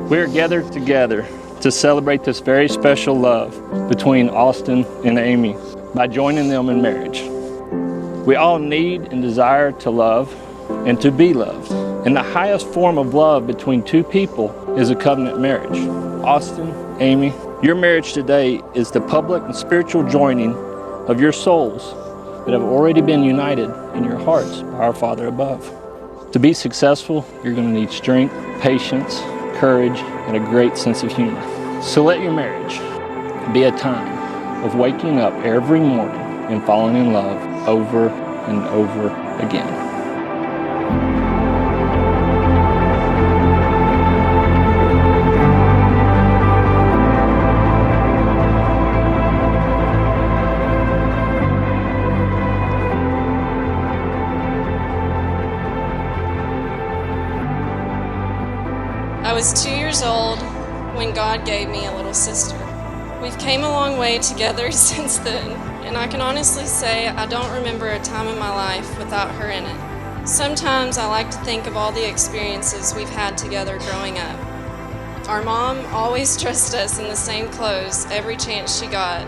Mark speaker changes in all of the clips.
Speaker 1: We are gathered together to celebrate this very special love between Austin and Amy by joining them in marriage. We all need and desire to love and to be loved. And the highest form of love between two people is a covenant marriage. Austin, Amy, your marriage today is the public and spiritual joining of your souls that have already been united in your hearts by our Father above. To be successful, you're going to need strength, patience, courage, and a great sense of humor. So let your marriage be a time of waking up every morning and falling in love over and over again.
Speaker 2: I was 2 years old when God gave me a little sister. We've came a long way together since then, and I can honestly say I don't remember a time in my life without her in it. Sometimes I like to think of all the experiences we've had together growing up. Our mom always dressed us in the same clothes every chance she got,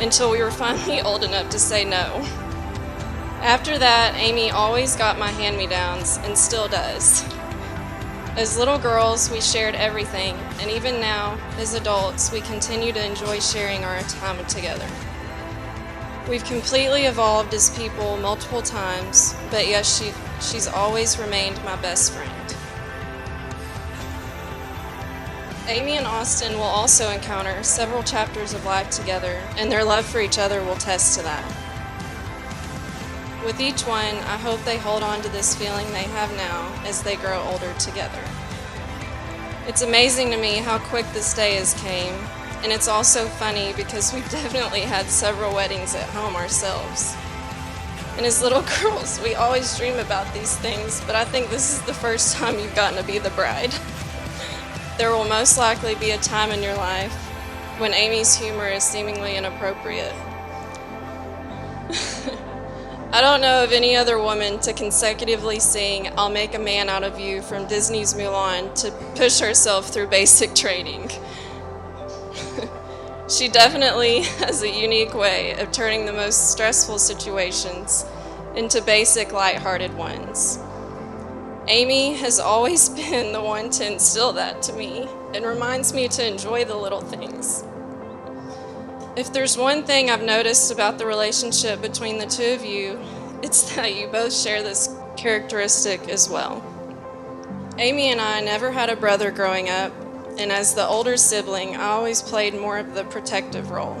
Speaker 2: until we were finally old enough to say no. After that, Amy always got my hand-me-downs, and still does. As little girls, we shared everything, and even now, as adults, we continue to enjoy sharing our time together. We've completely evolved as people multiple times, but yes, she's always remained my best friend. Amy and Austin will also encounter several chapters of life together, and their love for each other will test to that. With each one, I hope they hold on to this feeling they have now as they grow older together. It's amazing to me how quick this day has came, and it's also funny because we've definitely had several weddings at home ourselves. And as little girls, we always dream about these things, but I think this is the first time you've gotten to be the bride. There will most likely be a time in your life when Amy's humor is seemingly inappropriate. I don't know of any other woman to consecutively sing "I'll Make a Man Out of You" from Disney's Mulan to push herself through basic training. She definitely has a unique way of turning the most stressful situations into basic, lighthearted ones. Amy has always been the one to instill that to me and reminds me to enjoy the little things. If there's one thing I've noticed about the relationship between the two of you, it's that you both share this characteristic as well. Amy and I never had a brother growing up, and as the older sibling, I always played more of the protective role.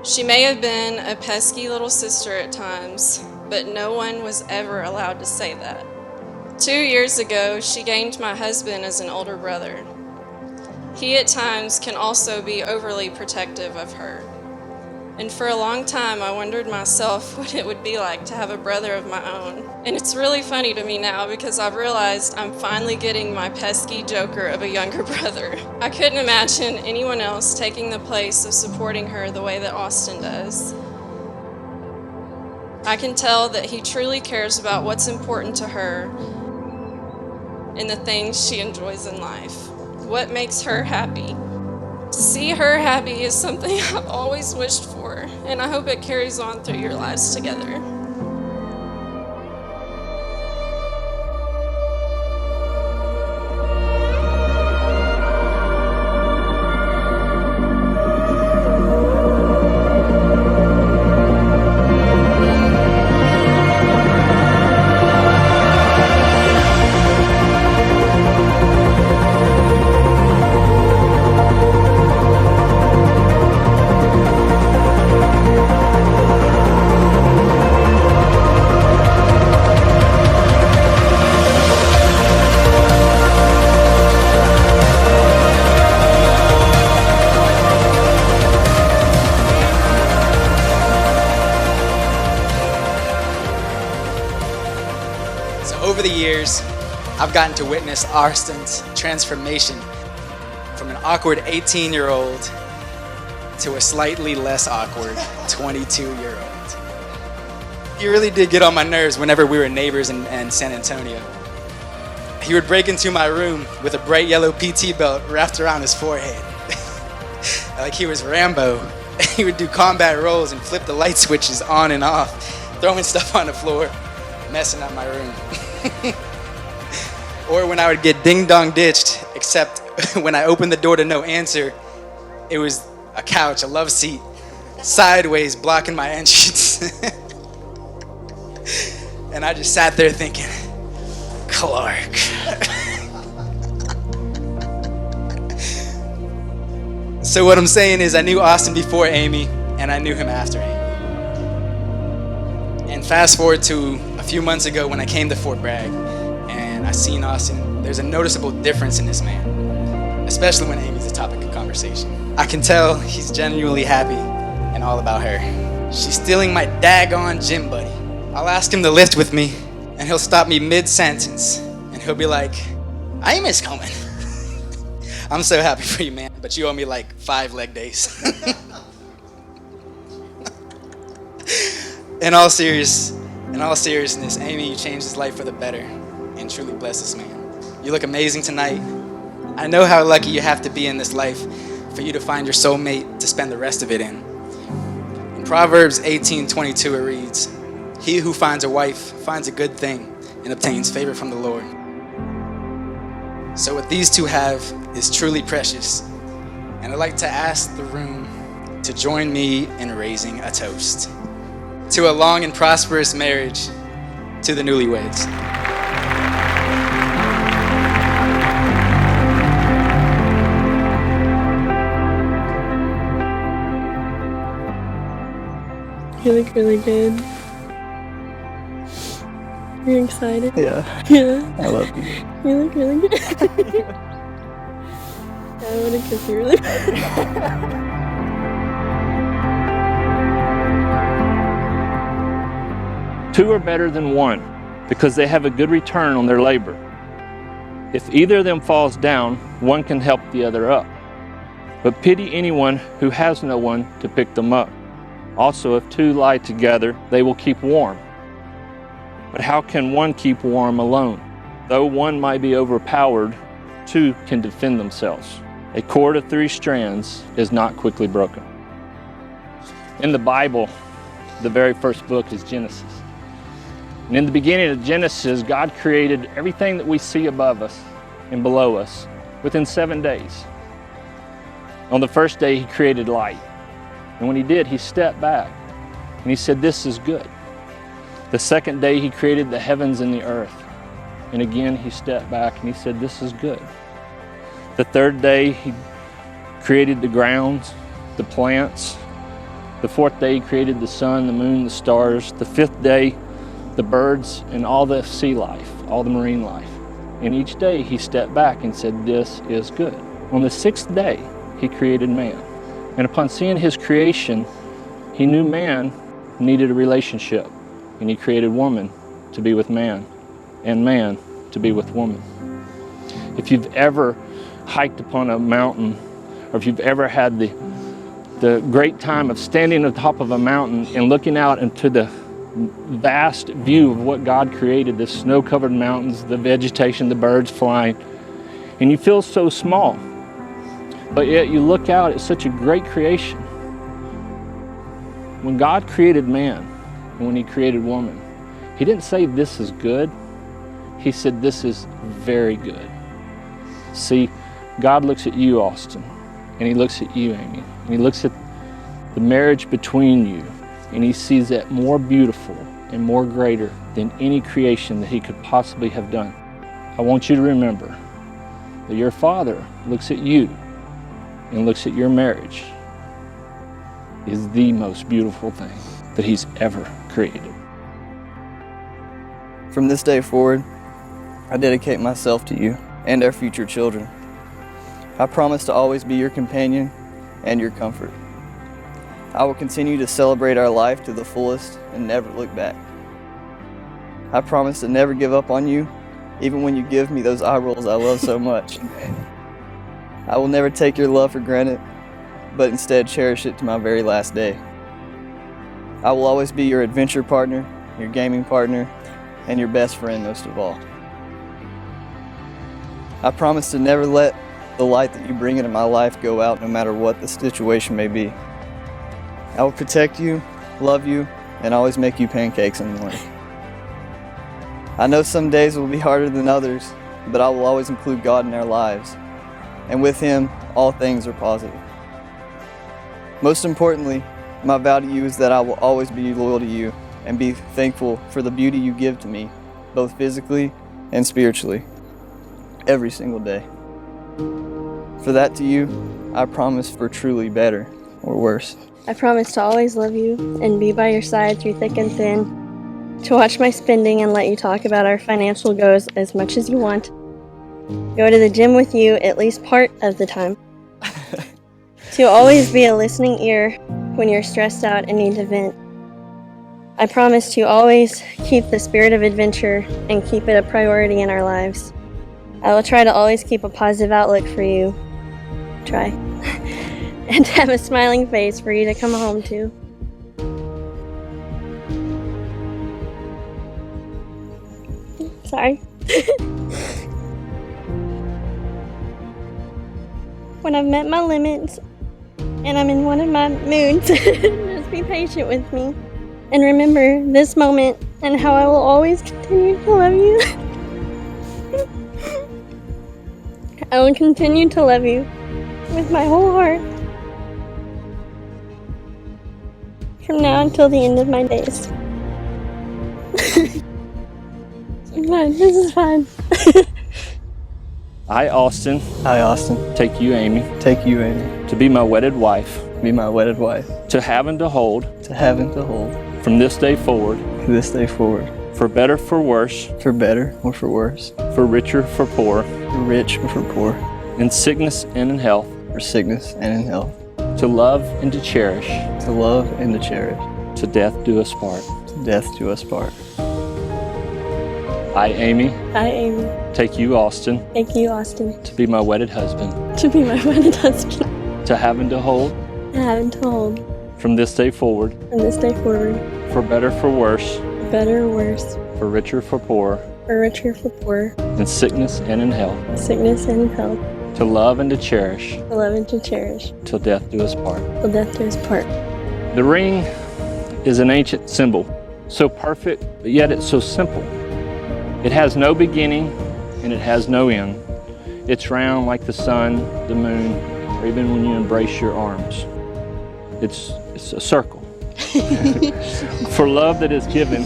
Speaker 2: She may have been a pesky little sister at times, but no one was ever allowed to say that. 2 years ago, she gained my husband as an older brother. He at times can also be overly protective of her. And for a long time, I wondered myself what it would be like to have a brother of my own. And it's really funny to me now because I've realized I'm finally getting my pesky joker of a younger brother. I couldn't imagine anyone else taking the place of supporting her the way that Austin does. I can tell that he truly cares about what's important to her and the things she enjoys in life. What makes her happy. To see her happy is something I've always wished for, and I hope it carries on through your lives together.
Speaker 3: Over the years, I've gotten to witness Austin's transformation from an awkward 18-year-old to a slightly less awkward 22-year-old. He really did get on my nerves whenever we were neighbors in San Antonio. he would break into my room with a bright yellow PT belt wrapped around his forehead. Like he was Rambo. He would do combat rolls and flip the light switches on and off, throwing stuff on the floor, messing up my room. Or when I would get ding-dong ditched, except when I opened the door to no answer, it was a couch, a love seat, sideways blocking my entrance. And I just sat there thinking, Clark. So what I'm saying is I knew Austin before Amy, and I knew him after Amy. And fast forward to a few months ago when I came to Fort Bragg, and I seen Austin, there's a noticeable difference in this man, especially when Amy's the topic of conversation. I can tell he's genuinely happy and all about her. She's stealing my daggone gym buddy. I'll ask him to lift with me, and he'll stop me mid-sentence, and he'll be like, Amy's coming. I'm so happy for you, man, but you owe me like 5 leg days. In all seriousness, Amy, you changed his life for the better and truly blessed this man. You look amazing tonight. I know how lucky you have to be in this life for you to find your soulmate to spend the rest of it in. In Proverbs 18:22 it reads, "He who finds a wife finds a good thing and obtains favor from the Lord." So what these two have is truly precious. And I'd like to ask the room to join me in raising a toast to a long and prosperous marriage to the newlyweds.
Speaker 4: You look really good. You're excited?
Speaker 5: Yeah.
Speaker 4: Yeah.
Speaker 5: I love you.
Speaker 4: You look really good. I want to kiss you really bad.
Speaker 1: Two are better than one because they have a good return on their labor. If either of them falls down, one can help the other up. But pity anyone who has no one to pick them up. Also, if two lie together, they will keep warm. But how can one keep warm alone? Though one might be overpowered, two can defend themselves. A cord of 3 strands is not quickly broken. In the Bible, the very first book is Genesis. And in the beginning of Genesis, God created everything that we see above us and below us within 7 days. On the first day, He created light. And when He did, He stepped back and He said, "This is good." The second day, He created the heavens and the earth. And again, He stepped back and He said, "This is good." The third day, He created the grounds, the plants. The fourth day, He created the sun, the moon, the stars. The fifth day, the birds and all the sea life, all the marine life. And each day, He stepped back and said, "This is good." On the 6th day, He created man. And upon seeing His creation, He knew man needed a relationship. And He created woman to be with man, and man to be with woman. If you've ever hiked upon a mountain, or if you've ever had the great time of standing on top of a mountain and looking out into the vast view of what God created, the snow-covered mountains, the vegetation, the birds flying, and you feel so small, but yet you look out at such a great creation. When God created man, and when He created woman, He didn't say this is good. He said this is very good. See, God looks at you, Austin, and He looks at you, Amy, and He looks at the marriage between you, and He sees that more beautiful and more greater than any creation that He could possibly have done. I want you to remember that your Father looks at you and looks at your marriage is the most beautiful thing that He's ever created.
Speaker 5: From this day forward, I dedicate myself to you and our future children. I promise to always be your companion and your comfort. I will continue to celebrate our life to the fullest and never look back. I promise to never give up on you, even when you give me those eye rolls I love so much. I will never take your love for granted, but instead cherish it to my very last day. I will always be your adventure partner, your gaming partner, and your best friend most of all. I promise to never let the light that you bring into my life go out, no matter what the situation may be. I will protect you, love you, and always make you pancakes in the morning. I know some days will be harder than others, but I will always include God in our lives. And with Him, all things are positive. Most importantly, my vow to you is that I will always be loyal to you and be thankful for the beauty you give to me, both physically and spiritually, every single day. For that to you, I promise for truly better or worse.
Speaker 4: I promise to always love you and be by your side through thick and thin, to watch my spending and let you talk about our financial goals as much as you want, go to the gym with you at least part of the time, to always be a listening ear when you're stressed out and need to vent. I promise to always keep the spirit of adventure and keep it a priority in our lives. I will try to always keep a positive outlook for you. Try. And have a smiling face for you to come home to. Sorry. When I've met my limits and I'm in one of my moods, just be patient with me. And remember this moment and how I will always continue to love you. I will continue to love you with my whole heart. From now until the end of my days. Fine, this is fine.
Speaker 1: I, Austin, take you, Amy, to be my wedded wife,
Speaker 5: to
Speaker 1: have and to hold, from this day forward, for better, for worse,
Speaker 5: for worse,
Speaker 1: for richer, for poor, in sickness and in health, to love and to cherish, to death do us part. I, Amy, take you, Austin, to be my wedded husband, to have and to hold, from this day forward, for better, for worse, for richer, for poor, in sickness and in health, to love and to cherish, till death do us part. The ring is an ancient symbol, so perfect, but yet it's so simple. It has no beginning and it has no end. It's round like the sun, the moon, or even when you embrace your arms. It's a circle. For love that is given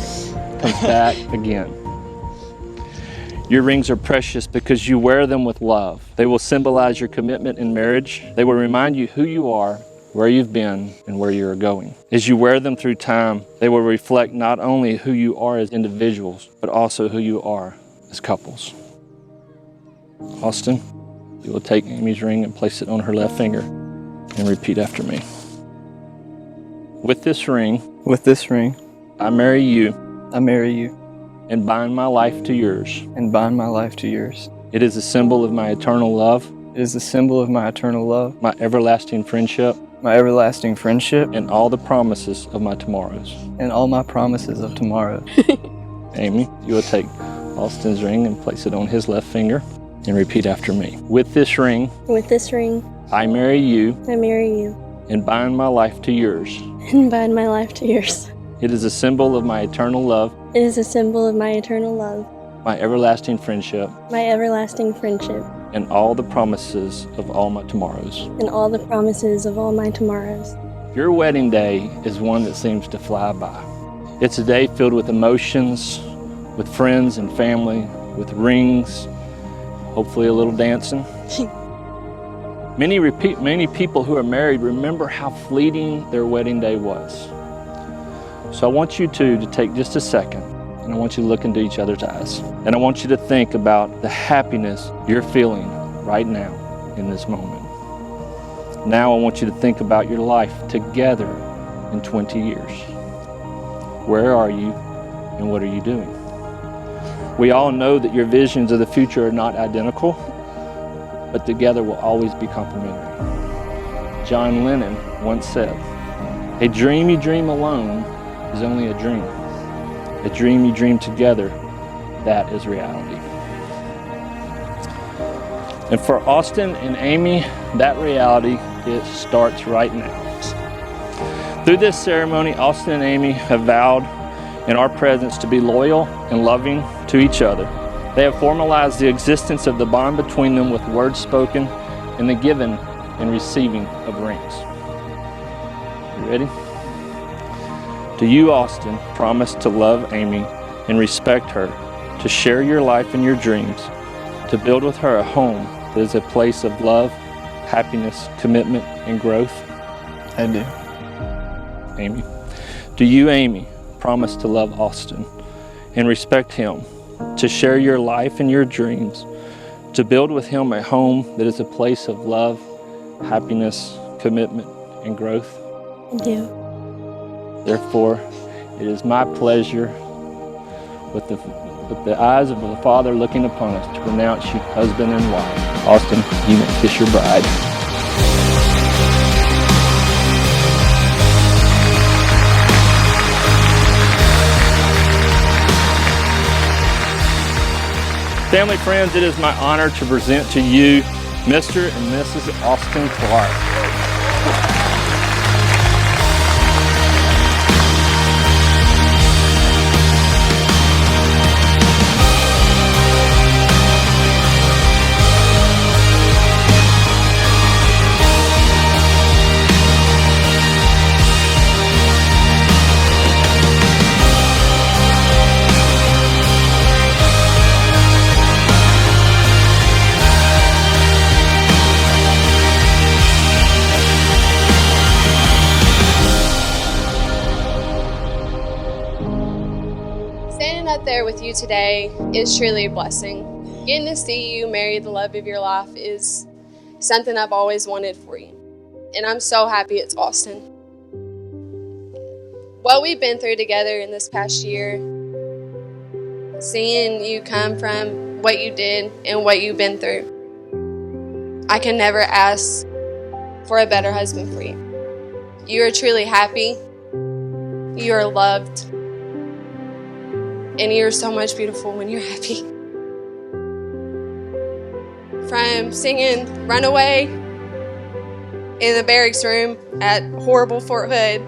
Speaker 1: comes back again. Your rings are precious because you wear them with love. They will symbolize your commitment in marriage. They will remind you who you are, where you've been, and where you're going. As you wear them through time, they will reflect not only who you are as individuals, but also who you are as couples. Austin, you will take Amy's ring and place it on her left finger and repeat after me. With this ring, I marry you, and bind my life to yours. It is a symbol of my eternal love, my everlasting friendship, and all the promises of my tomorrows. Amy, you will take Austin's ring and place it on his left finger and repeat after me. With this ring, I marry you, and bind my life to yours. It is a symbol of my eternal love, my everlasting friendship, and all the promises of all my tomorrows. Your wedding day is one that seems to fly by. It's a day filled with emotions, with friends and family, with rings, hopefully a little dancing. Many people who are married remember how fleeting their wedding day was. So I want you to take just a second, and I want you to look into each other's eyes. And I want you to think about the happiness you're feeling right now in this moment. Now I want you to think about your life together in 20 years. Where are you and what are you doing? We all know that your visions of the future are not identical, but together will always be complementary. John Lennon once said, "A dream you dream alone is only a dream. A dream you dream together, that is reality." And for Austin and Amy, that reality, it starts right now. Through this ceremony, Austin and Amy have vowed in our presence to be loyal and loving to each other. They have formalized the existence of the bond between them with words spoken and the giving and receiving of rings. You ready? Do you, Austin, promise to love Amy and respect her, to share your life and your dreams, to build with her a home that is a place of love, happiness, commitment, and growth?
Speaker 5: I do.
Speaker 1: Amy. Do you, Amy, promise to love Austin and respect him, to share your life and your dreams, to build with him a home that is a place of love, happiness, commitment, and growth?
Speaker 4: I do.
Speaker 1: Therefore, it is my pleasure, with the eyes of the Father looking upon us, to pronounce you husband and wife. Austin, you may kiss your bride. Family, friends, it is my honor to present to you Mr. and Mrs. Austin Clark.
Speaker 2: Standing up there with you today is truly a blessing. Getting to see you marry the love of your life is something I've always wanted for you. And I'm so happy it's Austin. What we've been through together in this past year, seeing you come from what you did and what you've been through, I can never ask for a better husband for you. You are truly happy. You are loved. And you're so much beautiful when you're happy. From singing Runaway in the barracks room at horrible Fort Hood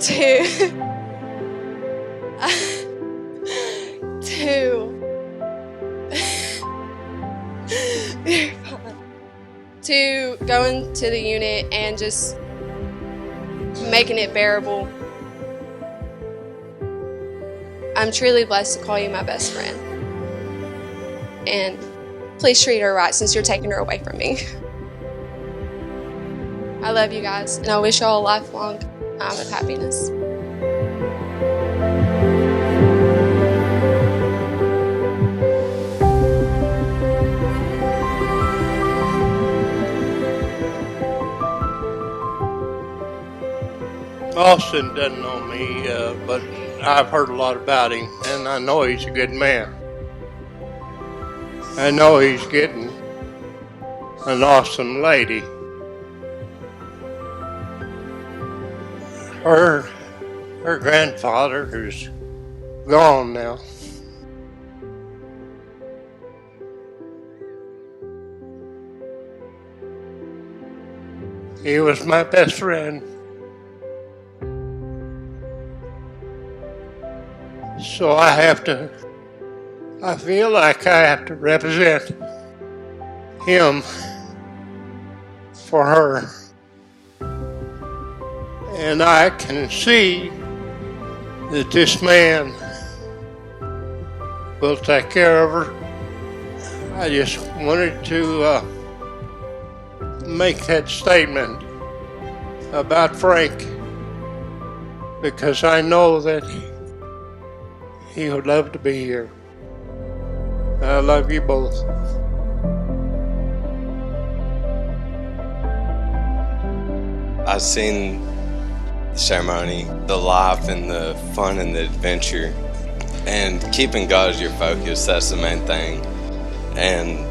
Speaker 2: to going to the unit and just making it bearable. I'm truly blessed to call you my best friend. And please treat her right since you're taking her away from me. I love you guys, and I wish y'all a lifelong time of happiness.
Speaker 6: Austin doesn't know me, but I've heard a lot about him, and I know he's a good man. I know he's getting an awesome lady. Her grandfather is gone now. He was my best friend. So I feel like I have to represent him for her. And I can see that this man will take care of her. I just wanted to make that statement about Frank, because I know that he would love to be here. I love you both.
Speaker 7: I've seen the ceremony, the life and the fun and the adventure, and keeping God as your focus, that's the main thing. And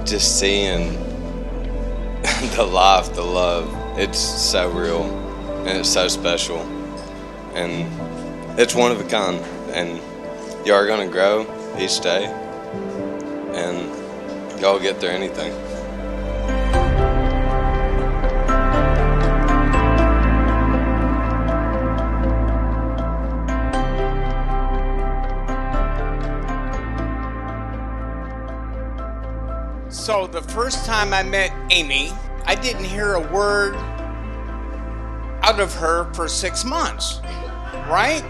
Speaker 7: just seeing the life, the love, it's so real and it's so special. And it's one of a kind, and you are going to grow each day. And Y'all get through anything.
Speaker 8: So the first time I met Amy, I didn't hear a word out of her for 6 months, right?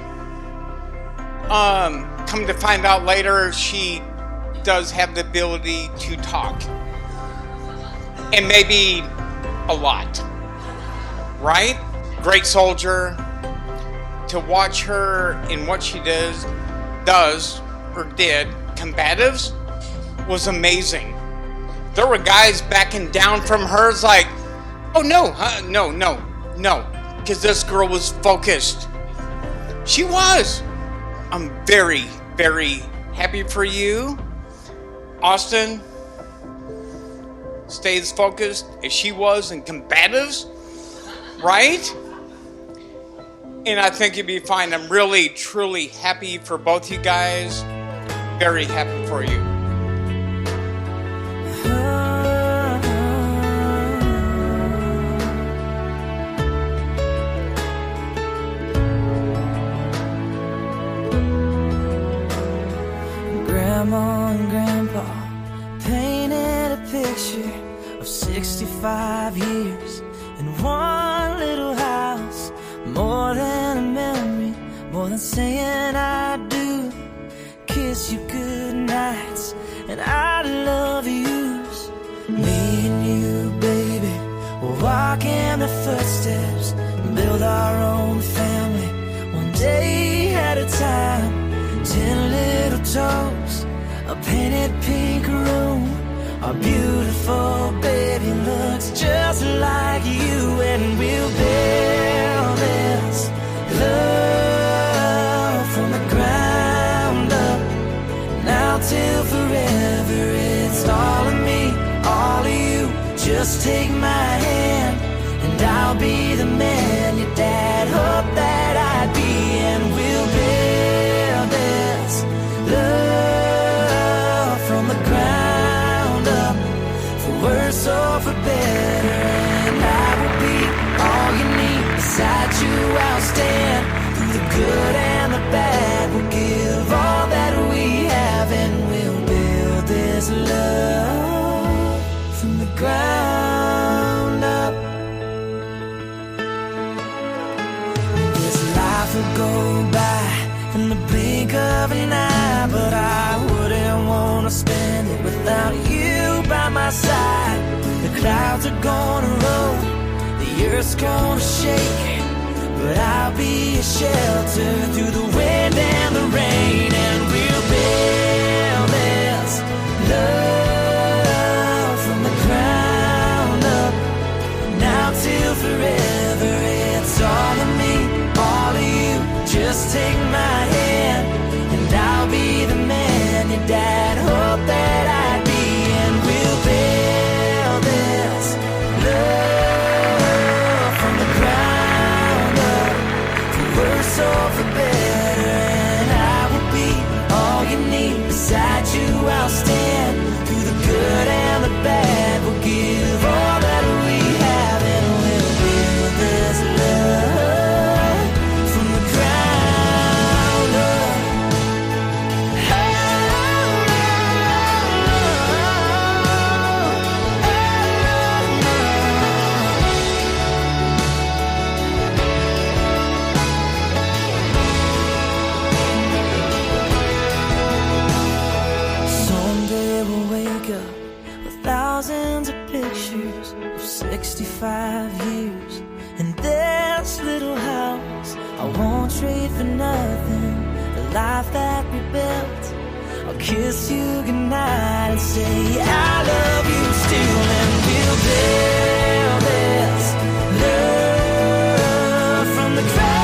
Speaker 8: Come to find out later, she does have the ability to talk. And maybe a lot, right? Great soldier. To watch her in what she does or did, combatives, was amazing. There were guys backing down from her. It's like, oh no, no, because this girl was focused. She was. I'm very, very happy for you. Austin stays focused as she was in combatives, right? And I think you'll be fine. I'm really, truly happy for both you guys. Very happy for you.
Speaker 9: Grandma and Grandpa painted a picture of 65 years in one little house. More than a memory, more than saying I do. Kiss you good nights and I love yous. Me and you, baby, we'll walk in the footsteps and build our own family, one day at a time. 10 little toes, a painted pink room. Our beautiful baby looks just like you, and we'll build this love from the ground up. Now till forever, it's all of me, all of you. Just take my hand, and I'll be the man your dad hoped that I'd be, and we'll build this love from the ground up, for worse or for better. And I will be all you need. Beside you I'll stand, through the good and the bad. We'll give all that we have, and we'll build this love from the ground up. This life will go by in the blink of an eye, but I wouldn't want to spend it without you by my side. The clouds are gonna roll, the earth's gonna shake, but I'll be a shelter through the wind and the rain, and we'll build this love from the ground up. Now till forever, it's all of me, all of you. Just take my hand, and I'll be the man your dad hoped that I'd be, and we'll build this love from the ground up, for worse or for better. And I will be all you need. Beside you I'll stand, through the good and the bad. We'll give all that we have, and we'll build this love from the ground up. Someday we'll wake up with thousands of pictures of 65 years in this little house. I won't trade for nothing the life that we built. I'll kiss you goodnight and say I love you still, and we'll build this love from the ground.